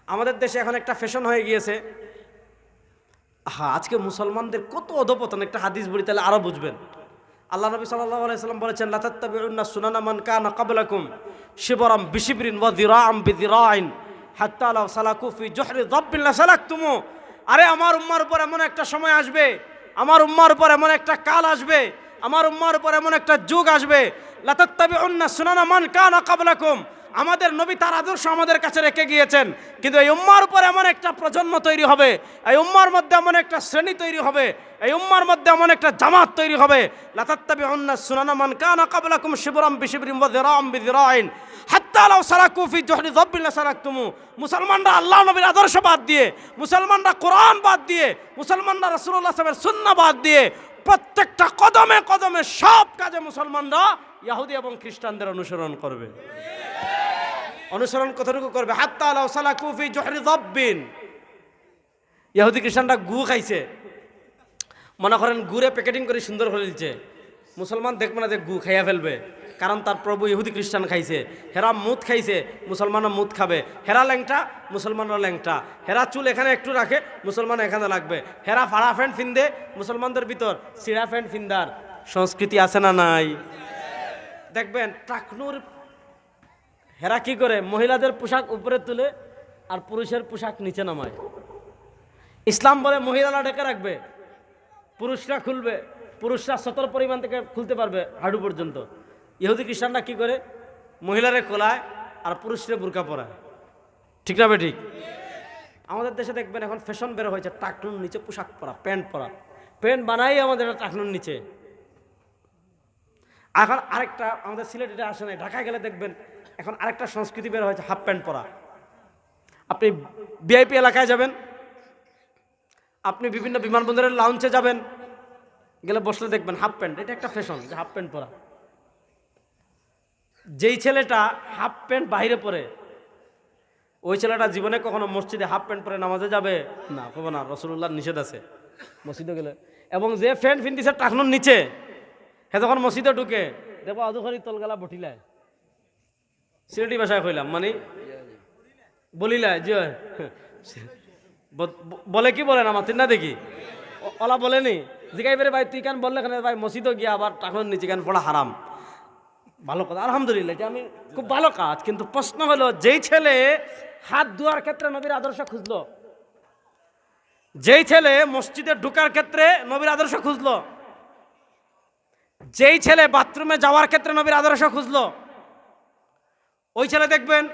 আমাদের দেশে এখন একটা ফ্যাশন হয়ে গিয়েছে, হ্যাঁ আজকে মুসলমানদের কত অধপতন, একটা হাদিস বলি তাহলে আরো বুঝবেন। আল্লাহ নবী সাল্লাল্লাহু আলাইহি সাল্লাম বলেছেন, লা তাত্তাবিউন্না সুনানা মান কানা ক্বাবলাকুম শিবরাম বিশিবরিন ওয়া যিরাআম বিযিরাইন হাত্তা লাউ সালাকু ফি জুহরি যাব্বিন লা সালাকতুমু। আরে আমার উম্মার উপর এমন একটা সময় আসবে, আমার উম্মার উপর এমন একটা কাল আসবে, আমার উম্মার উপর এমন একটা যুগ আসবে, লা তাত্তাবিউন্না সুনানা মান কানা ক্বাবলাকুম, আমাদের নবী তার আদর্শ আমাদের কাছে রেখে গিয়েছেন, কিন্তু এই উম্মার উপর এমন একটা প্রজন্ম তৈরি হবে, এই উম্মার মধ্যে এমন একটা শ্রেণী তৈরি হবে, এই উম্মার মধ্যে এমন একটা জামাত তৈরি হবে, লা তাত্তাবিউন্না সুনানা মান কানা ক্বাবলাকুম শিবরাম বিশিবরিন ওয়া যিরাআম বিযিরাইন হাত্তা লাউ সালাকু ফি জুহরি যাব্বিন লা সালাকতুমু। মুসলমানরা আল্লাহ নবীর আদর্শ বাদ দিয়ে, মুসলমানরা কোরআন বাদ দিয়ে, মুসলমানরা রাসূলুল্লাহ সাল্লাল্লাহু আলাইহি ওয়াসাল্লামের সুন্নাহ বাদ দিয়ে প্রত্যেকটা কদমে কদমে সব কাজে মুসলমানরা ইহুদি এবং খ্রিস্টানদের অনুসরণ করবে। অনুসরণ কতটুকু করবে? হাত্তা লাউ সালাকু ফি জুহরি যাব্বিন। ইহুদি খ্রিস্টানরা গু খাইছে, মনে করেন গুড়ে প্যাকেটিং করে সুন্দর করে দিচ্ছে, মুসলমান দেখবে না যে গু খাইয়া ফেলবে, কারণ তার প্রভু ইহুদি খ্রিস্টান খাইছে। হেরা মুদ খাইছে, মুসলমানরা মুদ খাবে। হেরা ল্যাংটা, মুসলমানরা ল্যাংটা। হেরা চুল এখানে একটু রাখে, মুসলমান এখানে লাগবে। হেরা ফাড়া প্যান্ট ফিন্দে, মুসলমানদের ভিতর সিরা প্যান্ট ফিন্দার সংস্কৃতি আছে না নাই? দেখবেন টাকনুর হেরা কি করে, মহিলাদের পোশাক উপরে তুলে আর পুরুষের পোশাক নিচে নামায়। ইসলাম বলে মহিলারা ঢেকে রাখবে, পুরুষরা খুলবে, পুরুষরা সতর পরিমাণ থেকে খুলতে পারবে হাঁটু পর্যন্ত। ইহুদি খ্রিস্টানরা কি করে, মহিলারে খোলায় আর পুরুষরা বুরকা পরায়। ঠিক না ঠিক? আমাদের দেশে দেখবেন এখন ফ্যাশন বের হয়েছে টাকনুর নিচে পোশাক পরা, প্যান্ট পরা, প্যান্ট বানাই আমাদের টাকনুর নিচে। এখন আরেকটা আমাদের সিলেটে আসে না, ঢাকায় গেলে দেখবেন এখন আরেকটা সংস্কৃতি বের হয়েছে হাফ প্যান্ট পরা। আপনি ভিআইপি এলাকায় যাবেন, আপনি বিভিন্ন বিমানবন্দরের লাউঞ্জে যাবেন, গেলে বসলে দেখবেন হাফ প্যান্ট, এটা একটা ফ্যাশন যে হাফ প্যান্ট পরা। যেই ছেলেটা হাফ প্যান্ট বাইরে পরে, ওই ছেলেটা জীবনে কখনো মসজিদে হাফ প্যান্ট পরে নামাজে যাবে না, কখনো না, রাসূলুল্লাহর নিষেধ আছে মসজিদে গেলে। এবং যে প্যান্ট ফিনতিছে টাকনুর নিচে, হে যখন মসজিদে ঢুকে দেখো অধুখরি তলগালা বটিলায়, সিলেটি ভাষায় কইলাম, মানে বলিলায় যে বলে কি বলেন আমার তিন না দেখি ওলা বলেনি জিগাই বেরে ভাই তুই কেন বললে কেন ভাই মসজিদও গিয়া আবার টাকনুর নিচে কেন পড়া হারাম। ভালো কথা, আলহামদুলিল্লাহ, এটা আমি খুব ভালো কাজ। কিন্তু প্রশ্ন হলো, যেই ছেলে হাত ধোয়ার ক্ষেত্রে নবীর আদর্শ খুঁজলো, যেই ছেলে মসজিদে ঢোকার ক্ষেত্রে নবীর আদর্শ খুঁজলো, যেই ছেলে বাথরুমে যাওয়ার ক্ষেত্রে নবীর আদর্শ খুঁজলো, ওই ছেলে দেখবেন